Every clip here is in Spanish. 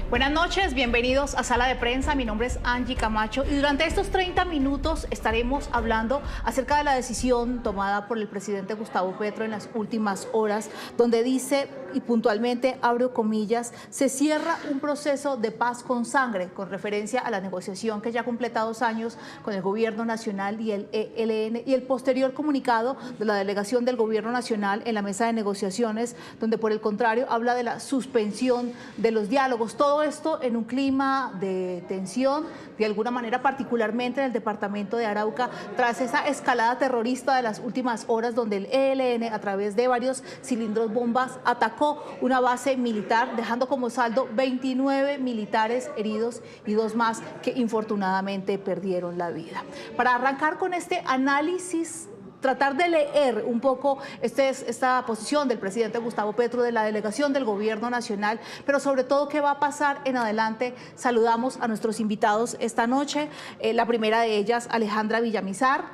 Buenas noches, bienvenidos a Sala de Prensa. Mi nombre es Angie Camacho y durante estos 30 minutos estaremos hablando acerca de la decisión tomada por el presidente Gustavo Petro en las últimas horas, donde dice, y puntualmente abro comillas, se cierra un proceso de paz con sangre, con referencia a la negociación que ya completa 2 años con el Gobierno Nacional y el ELN, y el posterior comunicado de la delegación del Gobierno Nacional en la mesa de negociaciones, donde por el contrario habla de la suspensión de los diálogos. Todo esto en un clima de tensión, de alguna manera particularmente en el departamento de Arauca, tras esa escalada terrorista de las últimas horas, donde el ELN, a través de varios cilindros bombas, atacó una base militar, dejando como saldo 29 militares heridos y 2 más que infortunadamente perdieron la vida. Para arrancar con este análisis, tratar de leer un poco esta posición del presidente Gustavo Petro, de la delegación del Gobierno Nacional, pero sobre todo qué va a pasar en adelante. Saludamos a nuestros invitados esta noche. La primera de ellas, Alejandra Villamizar,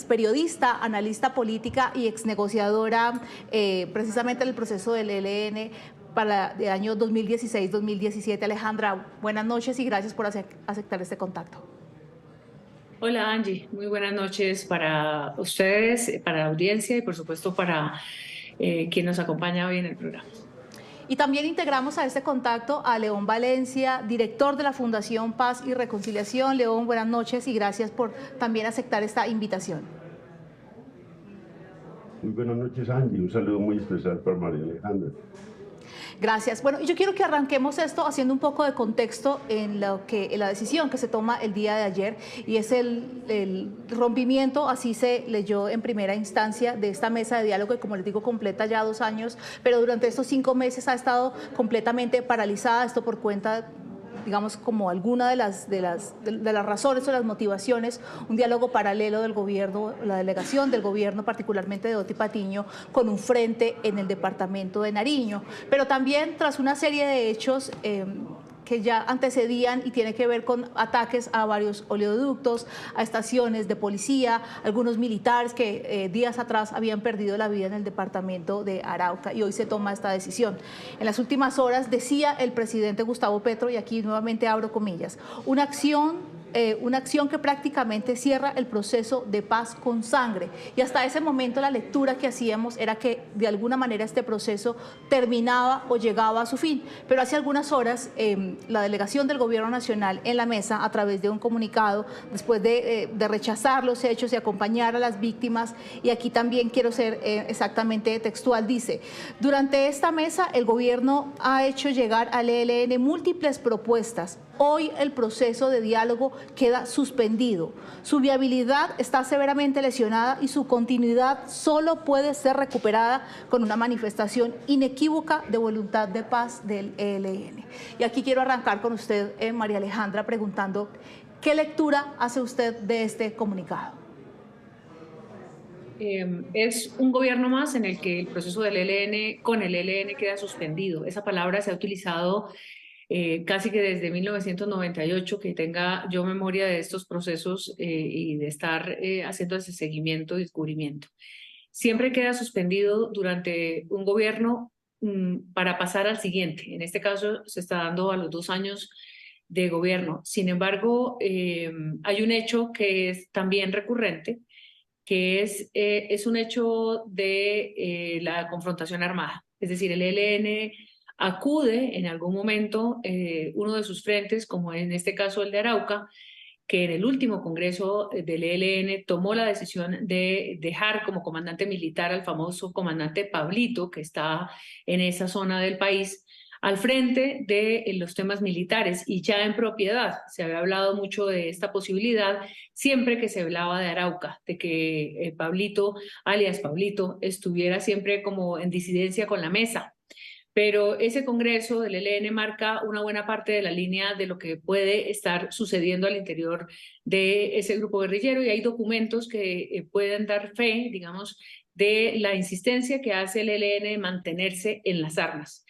periodista, analista política y exnegociadora precisamente en el proceso del ELN para el año 2016-2017. Alejandra, buenas noches y gracias por aceptar este contacto. Hola Angie, muy buenas noches para ustedes, para la audiencia y por supuesto para quien nos acompaña hoy en el programa. Y también integramos a este contacto a León Valencia, director de la Fundación Paz y Reconciliación. León, buenas noches y gracias por también aceptar esta invitación. Muy buenas noches, Angie. Un saludo muy especial para María Alejandra. Gracias. Bueno, yo quiero que arranquemos esto haciendo un poco de contexto en la decisión que se toma el día de ayer, y es el rompimiento, así se leyó en primera instancia, de esta mesa de diálogo que, como les digo, completa ya 2 años, pero durante estos 5 meses ha estado completamente paralizada, esto por cuenta, digamos, como alguna de las razones o las motivaciones, un diálogo paralelo del gobierno, la delegación del gobierno, particularmente de Oti Patiño, con un frente en el departamento de Nariño, pero también tras una serie de hechos que ya antecedían y tiene que ver con ataques a varios oleoductos, a estaciones de policía, algunos militares que días atrás habían perdido la vida en el departamento de Arauca, y hoy se toma esta decisión. En las últimas horas decía el presidente Gustavo Petro, y aquí nuevamente abro comillas, una acción que prácticamente cierra el proceso de paz con sangre. Y hasta ese momento la lectura que hacíamos era que de alguna manera este proceso terminaba o llegaba a su fin. Pero hace algunas horas la delegación del Gobierno Nacional en la mesa, a través de un comunicado, después de rechazar los hechos y acompañar a las víctimas, y aquí también quiero ser exactamente textual, dice: durante esta mesa el gobierno ha hecho llegar al ELN múltiples propuestas. Hoy el proceso de diálogo queda suspendido. Su viabilidad está severamente lesionada y su continuidad solo puede ser recuperada con una manifestación inequívoca de voluntad de paz del ELN. Y aquí quiero arrancar con usted, María Alejandra, preguntando, ¿qué lectura hace usted de este comunicado? Es un gobierno más en el que el proceso del ELN, con el ELN, queda suspendido. Esa palabra se ha utilizado casi que desde 1998, que tenga yo memoria de estos procesos y de estar haciendo ese seguimiento y descubrimiento. Siempre queda suspendido durante un gobierno para pasar al siguiente. En este caso se está dando a los 2 años de gobierno. Sin embargo, hay un hecho que es también recurrente, que es un hecho de la confrontación armada. Es decir, el ELN acude en algún momento uno de sus frentes, como en este caso el de Arauca, que en el último congreso del ELN tomó la decisión de dejar como comandante militar al famoso comandante Pablito, que está en esa zona del país, al frente de los temas militares y ya en propiedad. Se había hablado mucho de esta posibilidad siempre que se hablaba de Arauca, de que Pablito, alias Pablito, estuviera siempre como en disidencia con la mesa. Pero ese congreso del ELN marca una buena parte de la línea de lo que puede estar sucediendo al interior de ese grupo guerrillero, y hay documentos que pueden dar fe, digamos, de la insistencia que hace el ELN de mantenerse en las armas.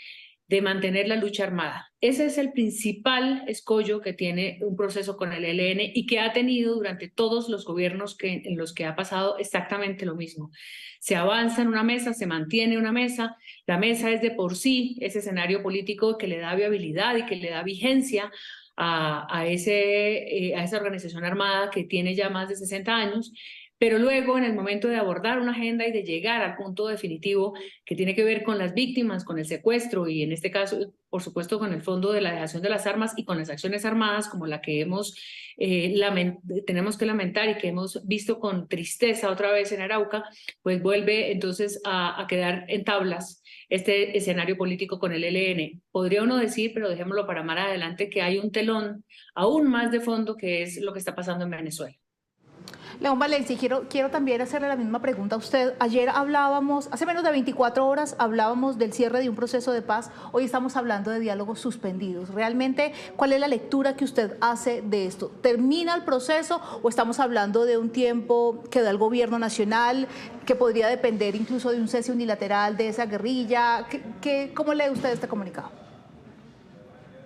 de mantener la lucha armada. Ese es el principal escollo que tiene un proceso con el ELN y que ha tenido durante todos los gobiernos en los que ha pasado exactamente lo mismo. Se avanza en una mesa, se mantiene una mesa, la mesa es de por sí ese escenario político que le da viabilidad y que le da vigencia a esa organización armada que tiene ya más de 60 años, pero luego en el momento de abordar una agenda y de llegar al punto definitivo que tiene que ver con las víctimas, con el secuestro y en este caso, por supuesto, con el fondo de la dejación de las armas y con las acciones armadas como la que tenemos que lamentar y que hemos visto con tristeza otra vez en Arauca, pues vuelve entonces a quedar en tablas este escenario político con el ELN. Podría uno decir, pero dejémoslo para más adelante, que hay un telón aún más de fondo que es lo que está pasando en Venezuela. León Valencia, quiero también hacerle la misma pregunta a usted. Ayer hablábamos, hace menos de 24 horas hablábamos del cierre de un proceso de paz, hoy estamos hablando de diálogos suspendidos. ¿Realmente cuál es la lectura que usted hace de esto? ¿Termina el proceso o estamos hablando de un tiempo que da el gobierno nacional, que podría depender incluso de un cese unilateral de esa guerrilla? ¿Cómo lee usted este comunicado?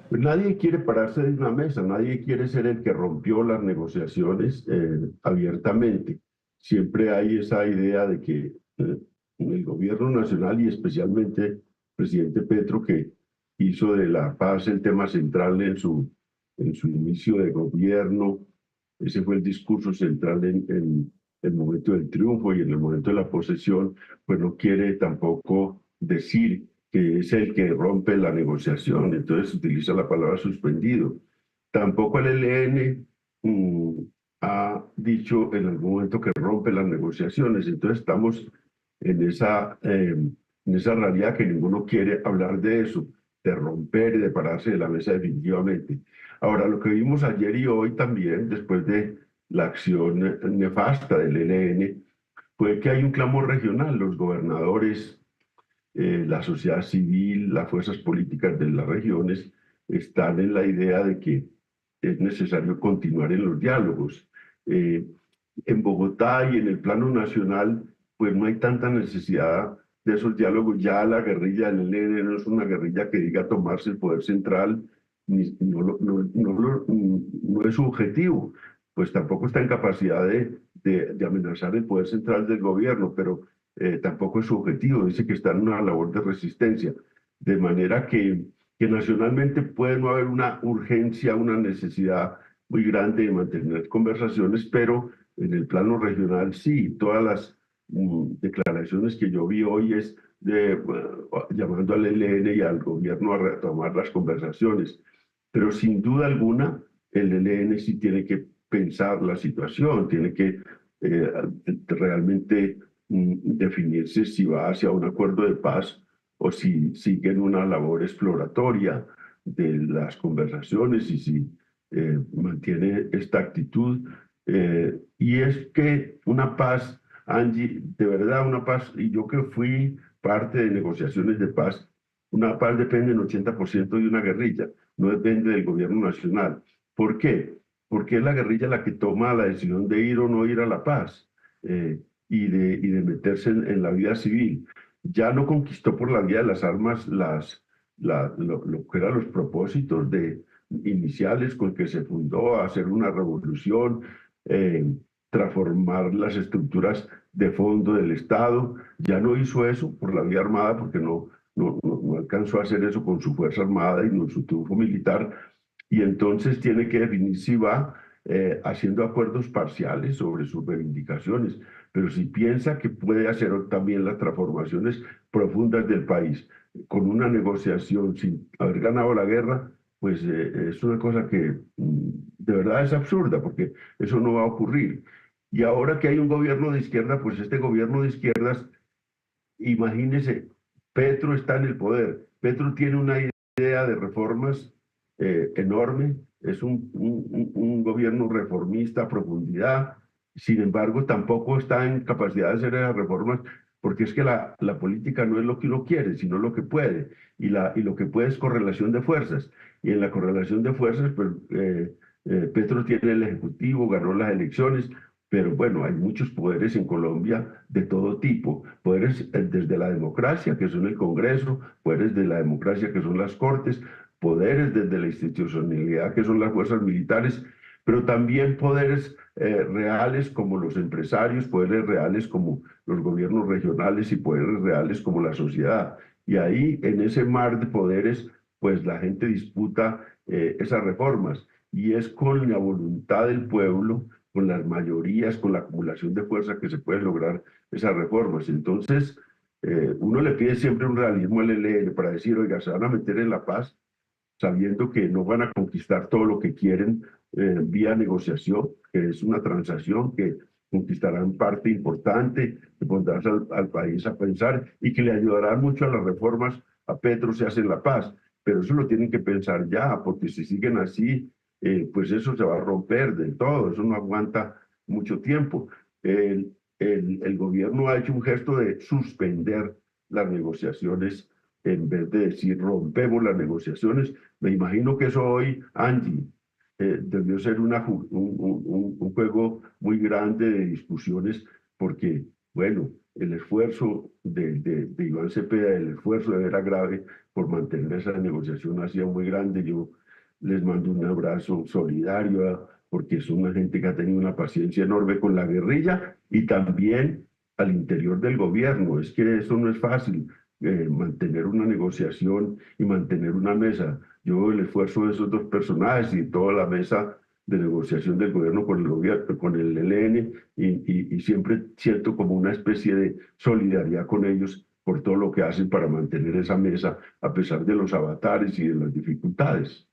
Pues nadie quiere pararse de una mesa, nadie quiere ser el que rompió las negociaciones abiertamente. Siempre hay esa idea de que el gobierno nacional y especialmente el presidente Petro, que hizo de la paz el tema central en su inicio de gobierno, ese fue el discurso central en el momento del triunfo y en el momento de la posesión, pues no quiere tampoco decir que es el que rompe la negociación, entonces utiliza la palabra suspendido. Tampoco el ELN ha dicho en algún momento que rompe las negociaciones, entonces estamos en esa realidad que ninguno quiere hablar de eso, de romper y de pararse de la mesa definitivamente. Ahora, lo que vimos ayer y hoy también, después de la acción nefasta del ELN, fue que hay un clamor regional, los gobernadores, la sociedad civil, las fuerzas políticas de las regiones están en la idea de que es necesario continuar en los diálogos. En Bogotá y en el plano nacional, pues no hay tanta necesidad de esos diálogos. Ya la guerrilla del ELN no es una guerrilla que diga tomarse el poder central, no es su objetivo, pues tampoco está en capacidad de amenazar el poder central del gobierno, pero tampoco es su objetivo, dice que está en una labor de resistencia, de manera que nacionalmente puede no haber una urgencia, una necesidad muy grande de mantener conversaciones, pero en el plano regional sí, todas las declaraciones que yo vi hoy es llamando al ELN y al gobierno a retomar las conversaciones, pero sin duda alguna el ELN sí tiene que pensar la situación, tiene que realmente definirse si va hacia un acuerdo de paz o si sigue en una labor exploratoria de las conversaciones y si mantiene esta actitud. Y es que una paz, Angie, de verdad una paz, y yo que fui parte de negociaciones de paz, una paz depende en 80% de una guerrilla, no depende del gobierno nacional. ¿Por qué? Porque es la guerrilla la que toma la decisión de ir o no ir a la paz. Y de meterse en la vida civil. Ya no conquistó por la vía de las armas lo que eran los propósitos iniciales con que se fundó, hacer una revolución, transformar las estructuras de fondo del Estado. Ya no hizo eso por la vía armada porque no alcanzó a hacer eso con su fuerza armada y con su triunfo militar. Y entonces tiene que definir si va haciendo acuerdos parciales sobre sus reivindicaciones, pero si piensa que puede hacer también las transformaciones profundas del país con una negociación sin haber ganado la guerra, pues es una cosa que de verdad es absurda, porque eso no va a ocurrir. Y ahora que hay un gobierno de izquierda, pues este gobierno de izquierdas, imagínese, Petro está en el poder, Petro tiene una idea de reformas enorme, es un gobierno reformista a profundidad, sin embargo tampoco está en capacidad de hacer esas reformas porque es que la política no es lo que uno quiere, sino lo que puede, y lo que puede es correlación de fuerzas, y en la correlación de fuerzas, pues, Petro tiene el Ejecutivo, ganó las elecciones, pero bueno, hay muchos poderes en Colombia de todo tipo, poderes desde la democracia, que son el Congreso, poderes de la democracia, que son las Cortes, poderes desde la institucionalidad, que son las fuerzas militares, pero también poderes reales como los empresarios, poderes reales como los gobiernos regionales y poderes reales como la sociedad. Y ahí, en ese mar de poderes, pues la gente disputa esas reformas y es con la voluntad del pueblo, con las mayorías, con la acumulación de fuerza que se pueden lograr esas reformas. Entonces, uno le pide siempre un realismo al ELN para decir, oiga, se van a meter en la paz sabiendo que no van a conquistar todo lo que quieren vía negociación, que es una transacción que conquistarán parte importante, que pondrán al país a pensar y que le ayudarán mucho a las reformas a Petro si hacen la paz. Pero eso lo tienen que pensar ya, porque si siguen así, pues eso se va a romper del todo, eso no aguanta mucho tiempo. El gobierno ha hecho un gesto de suspender las negociaciones en vez de decir rompemos las negociaciones. Me imagino que eso hoy, Angie, debió ser un juego muy grande de discusiones porque, bueno, el esfuerzo de Iván Cepeda, el esfuerzo de Vera Grave por mantener esa negociación ha sido muy grande. Yo les mando un abrazo solidario porque es una gente que ha tenido una paciencia enorme con la guerrilla y también al interior del gobierno. Es que eso no es fácil, mantener una negociación y mantener una mesa. Yo el esfuerzo de esos dos personajes y toda la mesa de negociación del gobierno con el gobierno, con el ELN, y siempre siento como una especie de solidaridad con ellos por todo lo que hacen para mantener esa mesa a pesar de los avatares y de las dificultades.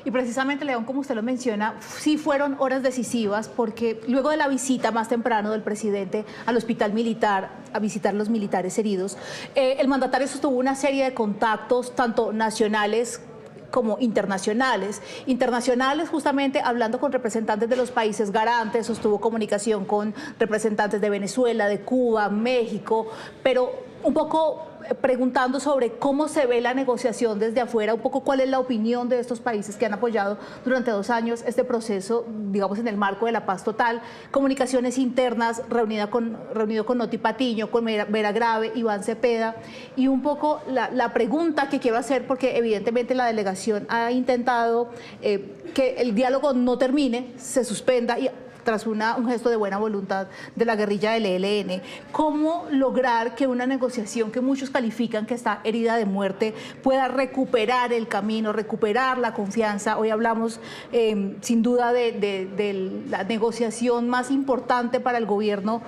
Y precisamente, León, como usted lo menciona, sí fueron horas decisivas porque luego de la visita más temprano del presidente al hospital militar, a visitar los militares heridos, el mandatario sostuvo una serie de contactos, tanto nacionales como internacionales. Internacionales, justamente hablando con representantes de los países garantes, sostuvo comunicación con representantes de Venezuela, de Cuba, México, pero un poco preguntando sobre cómo se ve la negociación desde afuera, un poco cuál es la opinión de estos países que han apoyado durante 2 años este proceso, digamos, en el marco de la paz total. Comunicaciones internas, reunido con Noti Patiño, con Vera Grave, Iván Cepeda, y un poco la pregunta que quiero hacer, porque evidentemente la delegación ha intentado que el diálogo no termine, se suspenda y tras un gesto de buena voluntad de la guerrilla del ELN. ¿Cómo lograr que una negociación que muchos califican que está herida de muerte pueda recuperar el camino, recuperar la confianza? Hoy hablamos sin duda de la negociación más importante para el gobierno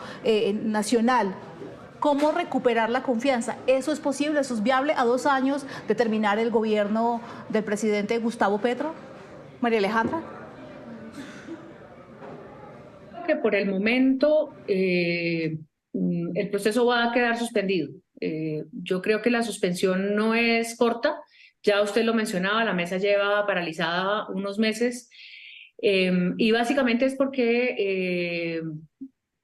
nacional. ¿Cómo recuperar la confianza? ¿Eso es posible? ¿Eso es viable a 2 años de terminar el gobierno del presidente Gustavo Petro? María Alejandra. Que por el momento el proceso va a quedar suspendido. Yo creo que la suspensión no es corta, ya usted lo mencionaba, la mesa lleva paralizada unos meses y básicamente es porque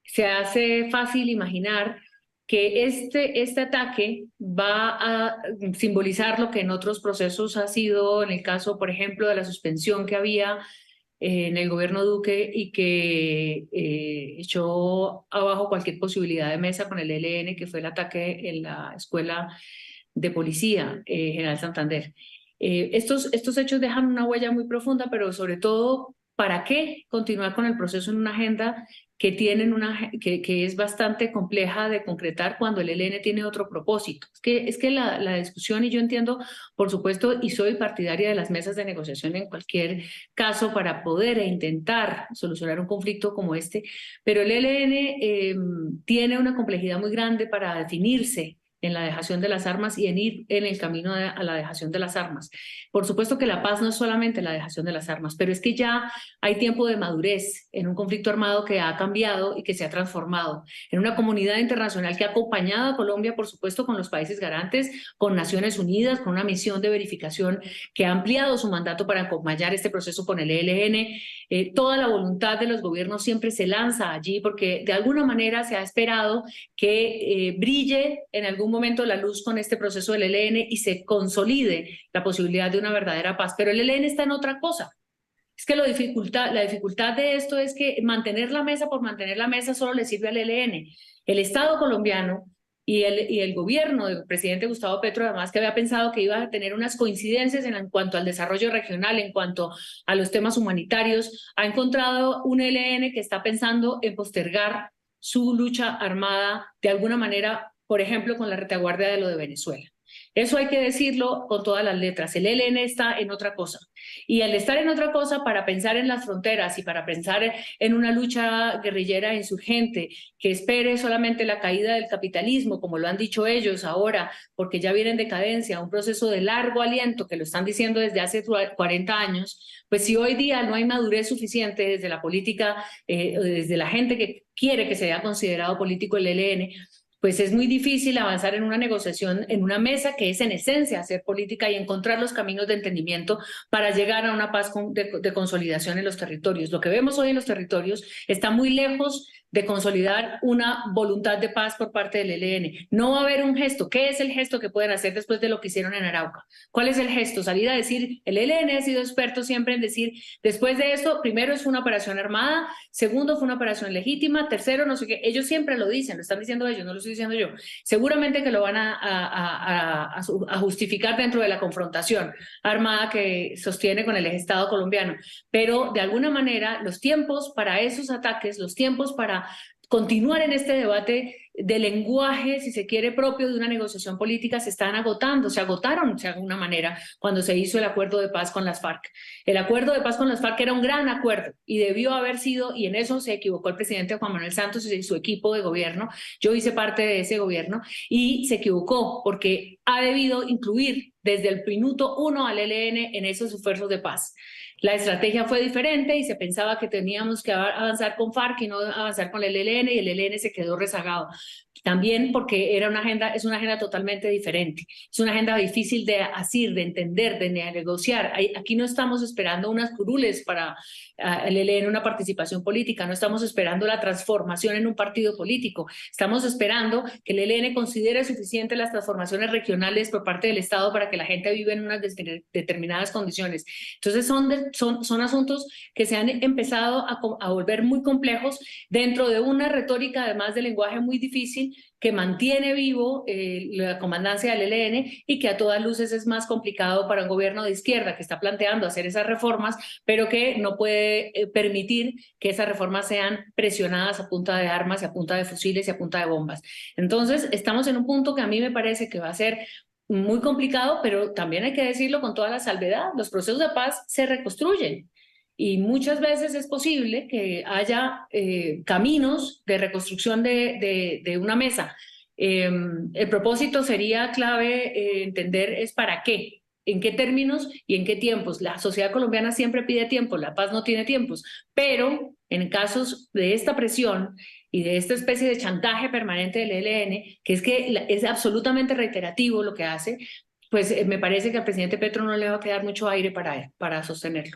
se hace fácil imaginar que este ataque va a simbolizar lo que en otros procesos ha sido, en el caso, por ejemplo, de la suspensión que había en el gobierno Duque y que echó abajo cualquier posibilidad de mesa con el ELN, que fue el ataque en la escuela de policía General Santander. Estos hechos dejan una huella muy profunda, pero sobre todo, ¿para qué continuar con el proceso en una agenda que es bastante compleja de concretar cuando el ELN tiene otro propósito? Es que la discusión, y yo entiendo, por supuesto, y soy partidaria de las mesas de negociación en cualquier caso para poder e intentar solucionar un conflicto como este, pero el ELN tiene una complejidad muy grande para definirse en la dejación de las armas y en ir en el camino a la dejación de las armas. Por supuesto que la paz no es solamente la dejación de las armas, pero es que ya hay tiempo de madurez en un conflicto armado que ha cambiado y que se ha transformado, en una comunidad internacional que ha acompañado a Colombia, por supuesto, con los países garantes, con Naciones Unidas, con una misión de verificación que ha ampliado su mandato para acompañar este proceso con el ELN. Toda la voluntad de los gobiernos siempre se lanza allí porque de alguna manera se ha esperado que brille en algún momento la luz con este proceso del ELN y se consolide la posibilidad de una verdadera paz. Pero el ELN está en otra cosa. Es que la dificultad de esto es que mantener la mesa por mantener la mesa solo le sirve al ELN. El Estado colombiano y el gobierno del presidente Gustavo Petro, además, que había pensado que iba a tener unas coincidencias en cuanto al desarrollo regional, en cuanto a los temas humanitarios, ha encontrado un ELN que está pensando en postergar su lucha armada de alguna manera, por ejemplo, con la retaguardia de lo de Venezuela. Eso hay que decirlo con todas las letras. El ELN está en otra cosa. Y al estar en otra cosa, para pensar en las fronteras y para pensar en una lucha guerrillera insurgente que espere solamente la caída del capitalismo, como lo han dicho ellos ahora, porque ya viene en decadencia, un proceso de largo aliento, que lo están diciendo desde hace 40 años, pues si hoy día no hay madurez suficiente desde la política, desde la gente que quiere que sea considerado político el ELN, pues es muy difícil avanzar en una negociación, en una mesa que es en esencia hacer política y encontrar los caminos de entendimiento para llegar a una paz de consolidación en los territorios. Lo que vemos hoy en los territorios está muy lejos de consolidar una voluntad de paz por parte del ELN. No va a haber un gesto. ¿Qué es el gesto que pueden hacer después de lo que hicieron en Arauca? ¿Cuál es el gesto? Salir a decir, el ELN ha sido experto siempre en decir, después de esto, primero es una operación armada, segundo fue una operación legítima, tercero no sé qué. Ellos siempre lo dicen, lo están diciendo ellos, no lo estoy diciendo yo. Seguramente que lo van a justificar dentro de la confrontación armada que sostiene con el Estado colombiano. Pero de alguna manera los tiempos para esos ataques, los tiempos para continuar en este debate de lenguaje, si se quiere, propio de una negociación política, se están agotando, se agotaron de alguna manera cuando se hizo el acuerdo de paz con las FARC. El acuerdo de paz con las FARC era un gran acuerdo y debió haber sido, y en eso se equivocó el presidente Juan Manuel Santos y su equipo de gobierno, yo hice parte de ese gobierno, y se equivocó porque ha debido incluir desde el minuto uno al ELN en esos esfuerzos de paz. La estrategia fue diferente y se pensaba que teníamos que avanzar con FARC y no avanzar con el ELN, y el ELN se quedó rezagado. También porque es una agenda totalmente diferente. Es una agenda difícil de asir, de entender, de negociar. Aquí no estamos esperando unas curules para el ELN, una participación política. No estamos esperando la transformación en un partido político. Estamos esperando que el ELN considere suficiente las transformaciones regionales por parte del Estado para que la gente viva en unas determinadas condiciones. Entonces son asuntos que se han empezado a volver muy complejos dentro de una retórica, además de lenguaje muy difícil, que mantiene vivo la comandancia del ELN y que a todas luces es más complicado para un gobierno de izquierda que está planteando hacer esas reformas, pero que no puede permitir que esas reformas sean presionadas a punta de armas y a punta de fusiles y a punta de bombas. Entonces, estamos en un punto que a mí me parece que va a ser muy complicado, pero también hay que decirlo con toda la salvedad, los procesos de paz se reconstruyen. Y muchas veces es posible que haya caminos de reconstrucción de una mesa. El propósito sería clave entender es para qué, en qué términos y en qué tiempos. La sociedad colombiana siempre pide tiempo, la paz no tiene tiempos, pero en casos de esta presión y de esta especie de chantaje permanente del ELN, que es absolutamente reiterativo lo que hace, pues me parece que al presidente Petro no le va a quedar mucho aire para sostenerlo.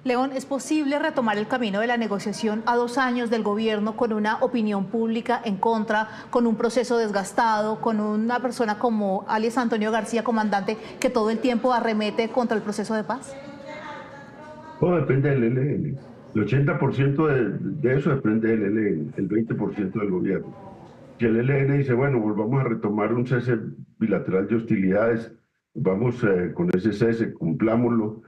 León, ¿es posible retomar el camino de la negociación a 2 años del gobierno con una opinión pública en contra, con un proceso desgastado, con una persona como alias Antonio García, comandante, que todo el tiempo arremete contra el proceso de paz? Todo depende del ELN. El 80% de eso depende del ELN, el 20% del gobierno. Si el ELN dice, bueno, volvamos a retomar un cese bilateral de hostilidades, vamos con ese cese, cumplámoslo,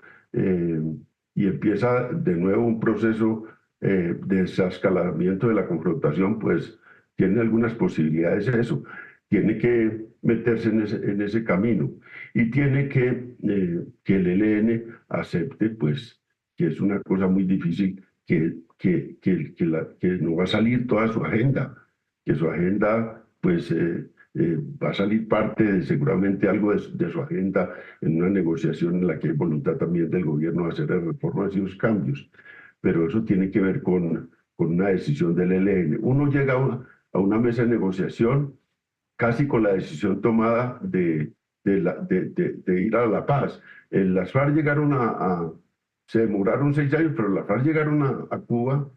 y empieza de nuevo un proceso de desescalamiento de la confrontación, pues tiene algunas posibilidades eso. Tiene que meterse en ese camino y tiene que el ELN acepte, pues, que es una cosa muy difícil, que no va a salir toda su agenda, que su agenda, pues, va a salir parte de seguramente algo de su agenda en una negociación en la que hay voluntad también del gobierno de hacer reformas y los cambios. Pero eso tiene que ver con una decisión del ELN. Uno llega a una mesa de negociación casi con la decisión tomada de ir a la paz. Las FARC llegaron se demoraron 6 años, pero las FARC llegaron a Cuba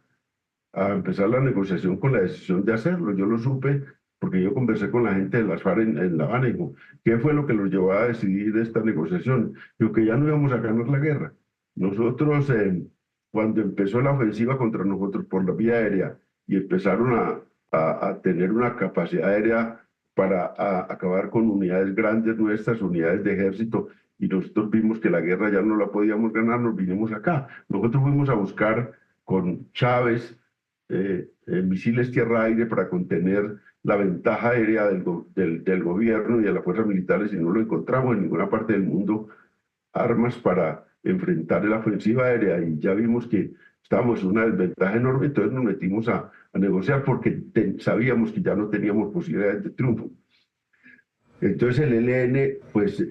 a empezar la negociación con la decisión de hacerlo. Yo lo supe porque yo conversé con la gente de las FARC en La Habana y digo, ¿qué fue lo que los llevó a decidir esta negociación? Digo, que ya no íbamos a ganar la guerra, Nosotros, cuando empezó la ofensiva contra nosotros por la vía aérea y empezaron a tener una capacidad aérea para acabar con unidades grandes nuestras, unidades de ejército, y nosotros vimos que la guerra ya no la podíamos ganar, nos vinimos acá. Nosotros fuimos a buscar con Chávez misiles tierra-aire para contener la ventaja aérea del gobierno y de las fuerzas militares, y no lo encontramos en ninguna parte del mundo, armas para enfrentar la ofensiva aérea, y ya vimos que estábamos en una desventaja enorme. Entonces nos metimos a negociar porque sabíamos que ya no teníamos posibilidades de triunfo. Entonces el ELN, pues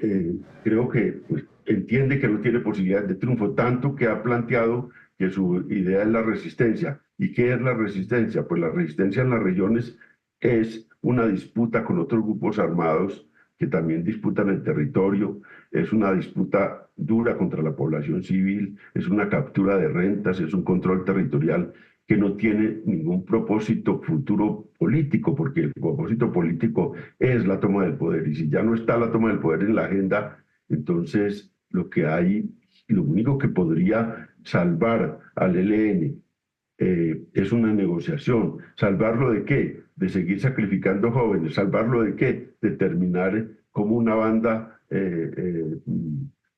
creo que pues, entiende que no tiene posibilidades de triunfo, tanto que ha planteado que su idea es la resistencia. ¿Y qué es la resistencia? Pues la resistencia en las regiones es una disputa con otros grupos armados que también disputan el territorio, es una disputa dura contra la población civil, es una captura de rentas, es un control territorial que no tiene ningún propósito futuro político, porque el propósito político es la toma del poder, y si ya no está la toma del poder en la agenda, entonces lo que hay, lo único que podría salvar al ELN es una negociación. ¿Salvarlo de qué? De seguir sacrificando jóvenes. ¿Salvarlo de qué? De terminar como una banda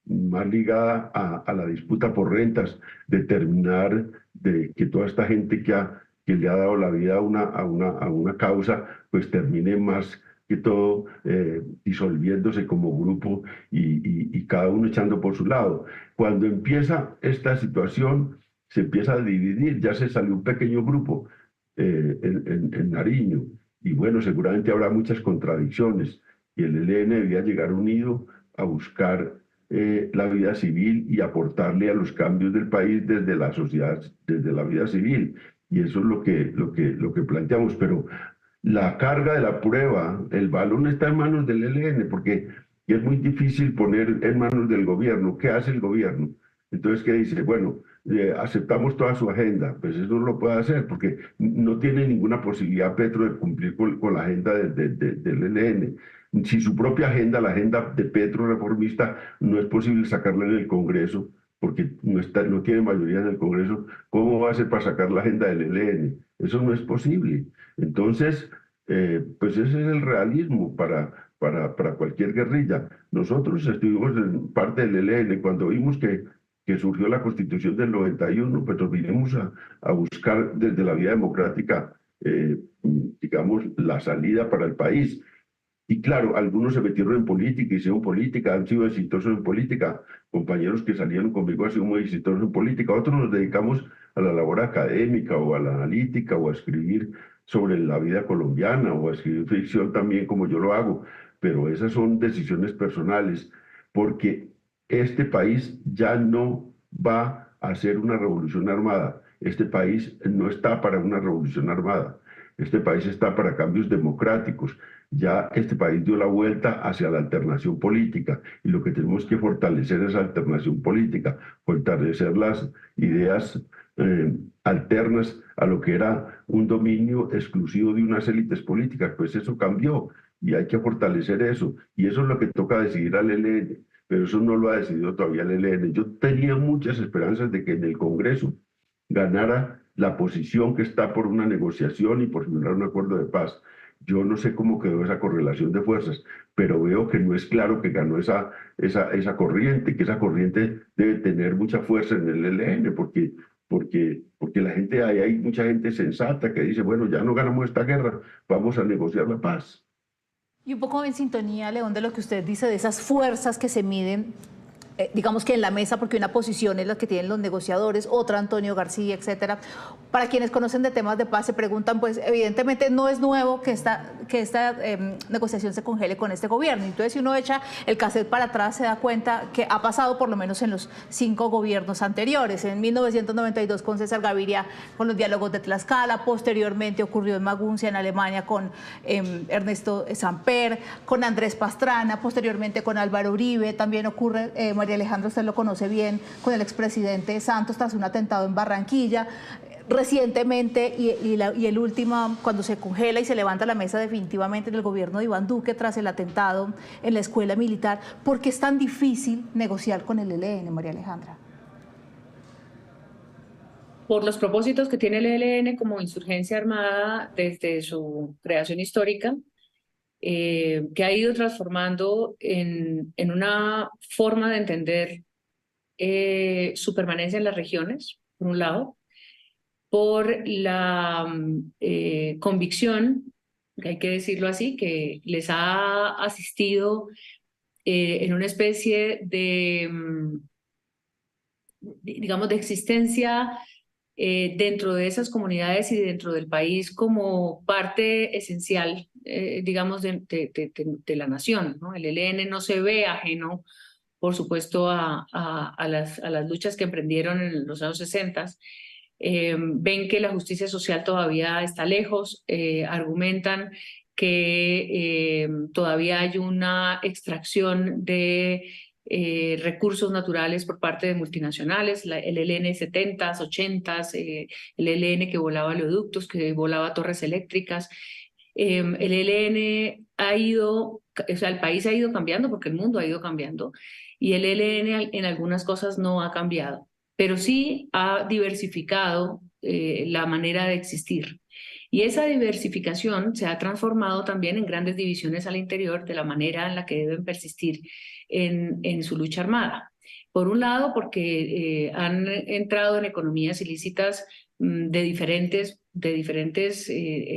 más ligada a la disputa por rentas, de terminar de que toda esta gente que le ha dado la vida a una causa, pues termine más que todo disolviéndose como grupo y cada uno echando por su lado. Cuando empieza esta situación, se empieza a dividir, ya se salió un pequeño grupo en Nariño, y bueno, seguramente habrá muchas contradicciones, y el ELN debía llegar unido a buscar la vida civil y aportarle a los cambios del país desde la sociedad, desde la vida civil, y eso es lo que planteamos. Pero la carga de la prueba, el balón está en manos del ELN, porque es muy difícil poner en manos del gobierno. ¿Qué hace el gobierno? Entonces, ¿qué dice? Bueno, aceptamos toda su agenda. Pues eso no lo puede hacer, porque no tiene ninguna posibilidad Petro de cumplir con la agenda del ELN. Si su propia agenda, la agenda de Petro reformista, no es posible sacarla en el Congreso, porque no tiene mayoría en el Congreso, ¿cómo va a hacer para sacar la agenda del ELN? Eso no es posible. Entonces, pues ese es el realismo para cualquier guerrilla. Nosotros estuvimos en parte del ELN cuando vimos que surgió la Constitución del 91, pues nos vinimos a buscar desde la vía democrática, digamos, la salida para el país. Y claro, algunos se metieron en política, hicieron política, han sido exitosos en política. Compañeros que salieron conmigo han sido muy exitosos en política. Otros nos dedicamos a la labor académica o a la analítica o a escribir sobre la vida colombiana o a escribir ficción también, como yo lo hago. Pero esas son decisiones personales, porque este país ya no va a ser una revolución armada. Este país no está para una revolución armada. Este país está para cambios democráticos. Ya este país dio la vuelta hacia la alternación política, y lo que tenemos que fortalecer es la alternación política, fortalecer las ideas alternas a lo que era un dominio exclusivo de unas élites políticas. Pues eso cambió y hay que fortalecer eso, y eso es lo que toca decidir al ELN, pero eso no lo ha decidido todavía el ELN. Yo tenía muchas esperanzas de que en el Congreso ganara la posición que está por una negociación y por firmar un acuerdo de paz. Yo no sé cómo quedó esa correlación de fuerzas, pero veo que no es claro que ganó esa corriente, que esa corriente debe tener mucha fuerza en el ELN, porque la gente, hay mucha gente sensata que dice, bueno, ya no ganamos esta guerra, vamos a negociar la paz. Y un poco en sintonía, León, de lo que usted dice, de esas fuerzas que se miden, digamos que en la mesa, porque una posición es la que tienen los negociadores, otra Antonio García, etcétera. Para quienes conocen de temas de paz se preguntan, pues evidentemente no es nuevo que esta negociación se congele con este gobierno. Entonces, si uno echa el cassette para atrás, se da cuenta que ha pasado por lo menos en los 5 gobiernos anteriores. En 1992 con César Gaviria, con los diálogos de Tlaxcala, posteriormente ocurrió en Maguncia, en Alemania, con Ernesto Samper, con Andrés Pastrana, posteriormente con Álvaro Uribe, también ocurre, María Alejandra, usted lo conoce bien, con el expresidente Santos tras un atentado en Barranquilla. Recientemente, y el último, cuando se congela y se levanta la mesa definitivamente en el gobierno de Iván Duque tras el atentado en la escuela militar. ¿Por qué es tan difícil negociar con el ELN, María Alejandra? por los propósitos que tiene el ELN como insurgencia armada desde su creación histórica, que ha ido transformando en una forma de entender su permanencia en las regiones, por un lado, por la convicción, que hay que decirlo así, que les ha asistido en una especie de, digamos, de existencia dentro de esas comunidades y dentro del país como parte esencial, digamos, de la nación, ¿no? El ELN no se ve ajeno, por supuesto, a las luchas que emprendieron en los años 60. Ven que la justicia social todavía está lejos, argumentan que todavía hay una extracción de recursos naturales por parte de multinacionales, el ELN 70s, 80s, el ELN que volaba oleoductos, que volaba torres eléctricas. El ELN ha ido, o sea, el país ha ido cambiando porque el mundo ha ido cambiando y el ELN en algunas cosas no ha cambiado, pero sí ha diversificado la manera de existir. Y esa diversificación se ha transformado también en grandes divisiones al interior de la manera en la que deben persistir en su lucha armada. Por un lado, porque han entrado en economías ilícitas de diferentes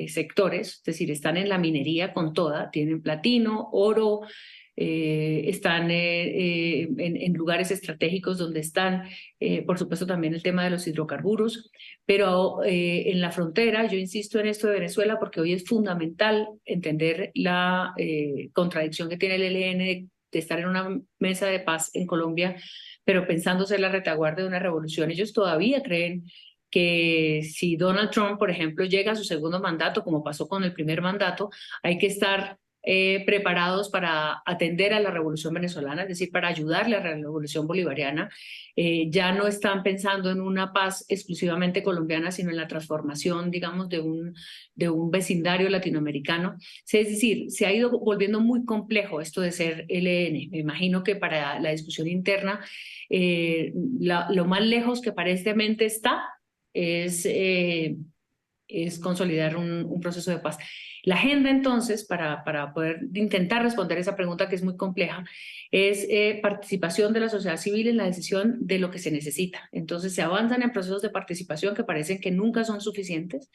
sectores, es decir, están en la minería con toda, tienen platino, oro, están en lugares estratégicos donde están, por supuesto, también el tema de los hidrocarburos, pero en la frontera, yo insisto en esto de Venezuela porque hoy es fundamental entender la contradicción que tiene el ELN de estar en una mesa de paz en Colombia, pero pensando ser la retaguardia de una revolución. Ellos todavía creen que si Donald Trump, por ejemplo, llega a su segundo mandato, como pasó con el primer mandato, hay que estar preparados para atender a la revolución venezolana, es decir, para ayudarle a la revolución bolivariana. Ya no están pensando en una paz exclusivamente colombiana, sino en la transformación, digamos, de un vecindario latinoamericano. Es decir, se ha ido volviendo muy complejo esto de ser ELN. Me imagino que para la discusión interna, lo más lejos que aparentemente está es consolidar un proceso de paz. La agenda, entonces, para poder intentar responder esa pregunta que es muy compleja, es participación de la sociedad civil en la decisión de lo que se necesita. Entonces, se avanzan en procesos de participación que parecen que nunca son suficientes.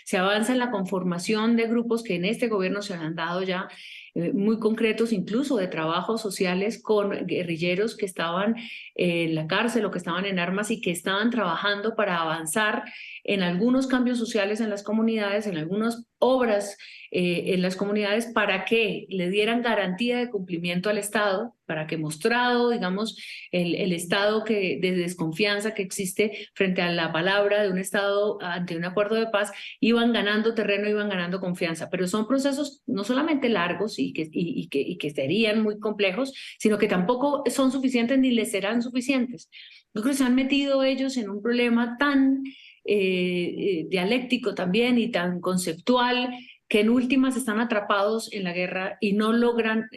Se avanza en la conformación de grupos que en este gobierno se han dado ya muy concretos, incluso de trabajos sociales con guerrilleros que estaban en la cárcel o que estaban en armas y que estaban trabajando para avanzar en algunos cambios sociales en las comunidades, en algunas obras en las comunidades para que le dieran garantía de cumplimiento al Estado, para que mostrado, digamos, el estado de desconfianza que existe frente a la palabra de un Estado ante un acuerdo de paz, iban ganando terreno, iban ganando confianza. Pero son procesos no solamente largos y que serían muy complejos, sino que tampoco son suficientes ni les serán suficientes. Yo creo que se han metido ellos en un problema tan dialéctico también y tan conceptual que en últimas están atrapados en la guerra y no logran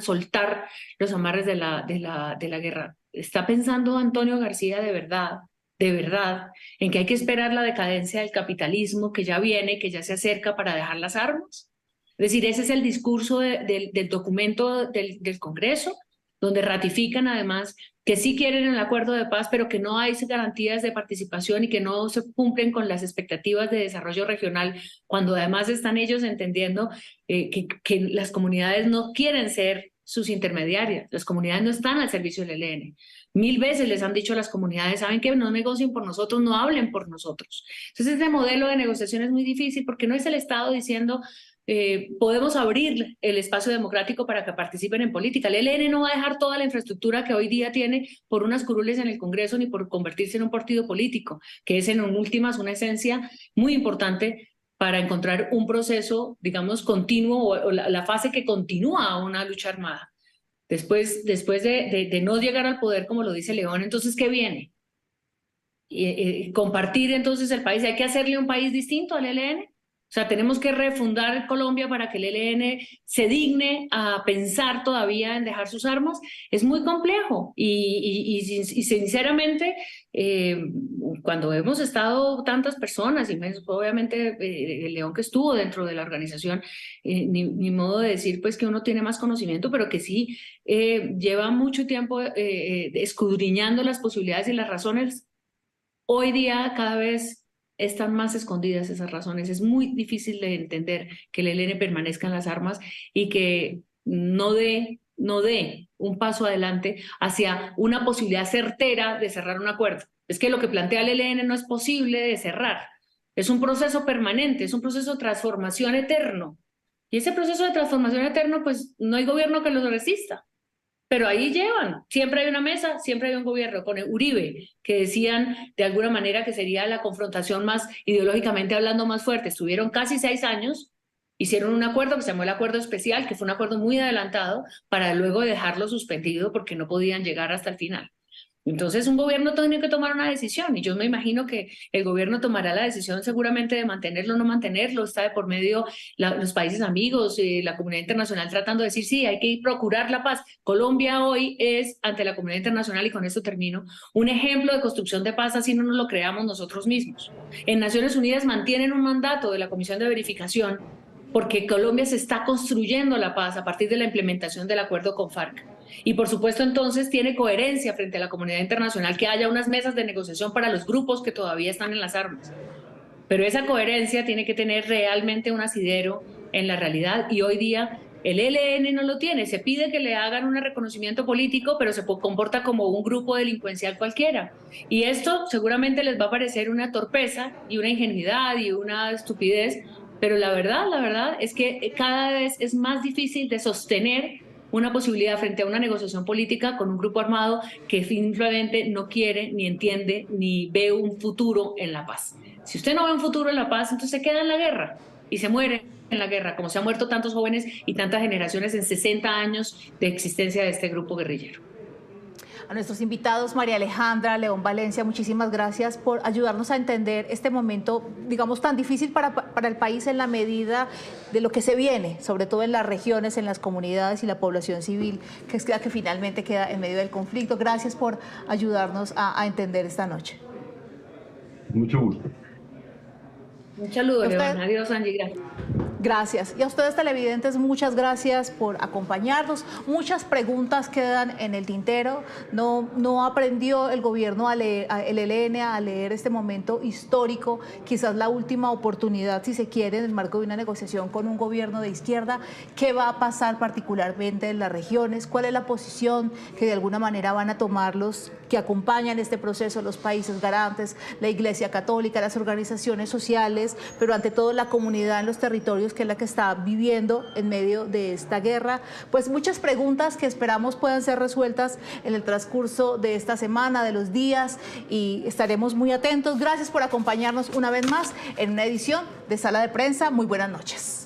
soltar los amarres de la guerra. ¿Está pensando Antonio García de verdad, en que hay que esperar la decadencia del capitalismo que ya viene, que ya se acerca para dejar las armas? Es decir, ese es el discurso del documento del Congreso, donde ratifican además que sí quieren el acuerdo de paz, pero que no hay garantías de participación y que no se cumplen con las expectativas de desarrollo regional, cuando además están ellos entendiendo que las comunidades no quieren ser sus intermediarias, las comunidades no están al servicio del ELN. 1000 veces les han dicho a las comunidades, saben que no negocien por nosotros, no hablen por nosotros. Entonces ese modelo de negociación es muy difícil porque no es el Estado diciendo podemos abrir el espacio democrático para que participen en política. El ELN no va a dejar toda la infraestructura que hoy día tiene por unas curules en el Congreso ni por convertirse en un partido político, que es en últimas una esencia muy importante para encontrar un proceso, digamos, continuo o la fase que continúa una lucha armada. Después de no llegar al poder, como lo dice León, entonces, ¿qué viene? Compartir entonces el país. ¿Hay que hacerle un país distinto al ELN? O sea, tenemos que refundar Colombia para que el ELN se digne a pensar todavía en dejar sus armas. Es muy complejo y sinceramente, cuando hemos estado tantas personas, y obviamente el León que estuvo dentro de la organización, ni modo de decir pues que uno tiene más conocimiento, pero que sí lleva mucho tiempo escudriñando las posibilidades y las razones. Hoy día cada vez están más escondidas esas razones. Es muy difícil de entender que el ELN permanezca en las armas y que no dé un paso adelante hacia una posibilidad certera de cerrar un acuerdo. Es que lo que plantea el ELN no es posible de cerrar. Es un proceso permanente, es un proceso de transformación eterno. Y ese proceso de transformación eterno, pues no hay gobierno que lo resista. Pero ahí llevan, siempre hay una mesa, siempre hay un gobierno, con Uribe, que decían de alguna manera que sería la confrontación más, ideológicamente hablando, más fuerte. Estuvieron casi 6 años, hicieron un acuerdo que se llamó el Acuerdo Especial, que fue un acuerdo muy adelantado, para luego dejarlo suspendido porque no podían llegar hasta el final. Entonces un gobierno tiene que tomar una decisión y yo me imagino que el gobierno tomará la decisión seguramente de mantenerlo o no mantenerlo. Está de por medio los países amigos, la comunidad internacional tratando de decir sí, hay que procurar la paz. Colombia hoy es ante la comunidad internacional, y con esto termino, un ejemplo de construcción de paz, así no nos lo creamos nosotros mismos. En Naciones Unidas mantienen un mandato de la Comisión de Verificación porque Colombia se está construyendo la paz a partir de la implementación del acuerdo con FARC. Y por supuesto entonces tiene coherencia frente a la comunidad internacional que haya unas mesas de negociación para los grupos que todavía están en las armas. Pero esa coherencia tiene que tener realmente un asidero en la realidad, y hoy día el ELN no lo tiene. Se pide que le hagan un reconocimiento político, pero se comporta como un grupo delincuencial cualquiera. Y esto seguramente les va a parecer una torpeza y una ingenuidad y una estupidez, pero la verdad es que cada vez es más difícil de sostener una posibilidad frente a una negociación política con un grupo armado que simplemente no quiere, ni entiende, ni ve un futuro en la paz. Si usted no ve un futuro en la paz, entonces se queda en la guerra y se muere en la guerra, como se han muerto tantos jóvenes y tantas generaciones en 60 años de existencia de este grupo guerrillero. A nuestros invitados, María Alejandra, León Valencia, muchísimas gracias por ayudarnos a entender este momento, digamos, tan difícil para el país en la medida de lo que se viene, sobre todo en las regiones, en las comunidades y la población civil, que es la que finalmente queda en medio del conflicto. Gracias por ayudarnos a entender esta noche. Mucho gusto. Un saludo, León. Adiós, Angie. Gracias. Gracias. Y a ustedes, televidentes, muchas gracias por acompañarnos. Muchas preguntas quedan en el tintero. No aprendió el gobierno a leer, el ELN a leer este momento histórico, quizás la última oportunidad, si se quiere, en el marco de una negociación con un gobierno de izquierda. ¿Qué va a pasar particularmente en las regiones? ¿Cuál es la posición que de alguna manera van a tomar los que acompañan este proceso, los países garantes, la Iglesia Católica, las organizaciones sociales, pero ante todo la comunidad en los territorios, que es la que está viviendo en medio de esta guerra? Pues muchas preguntas que esperamos puedan ser resueltas en el transcurso de esta semana, de los días, y estaremos muy atentos. Gracias por acompañarnos una vez más en una edición de Sala de Prensa. Muy buenas noches.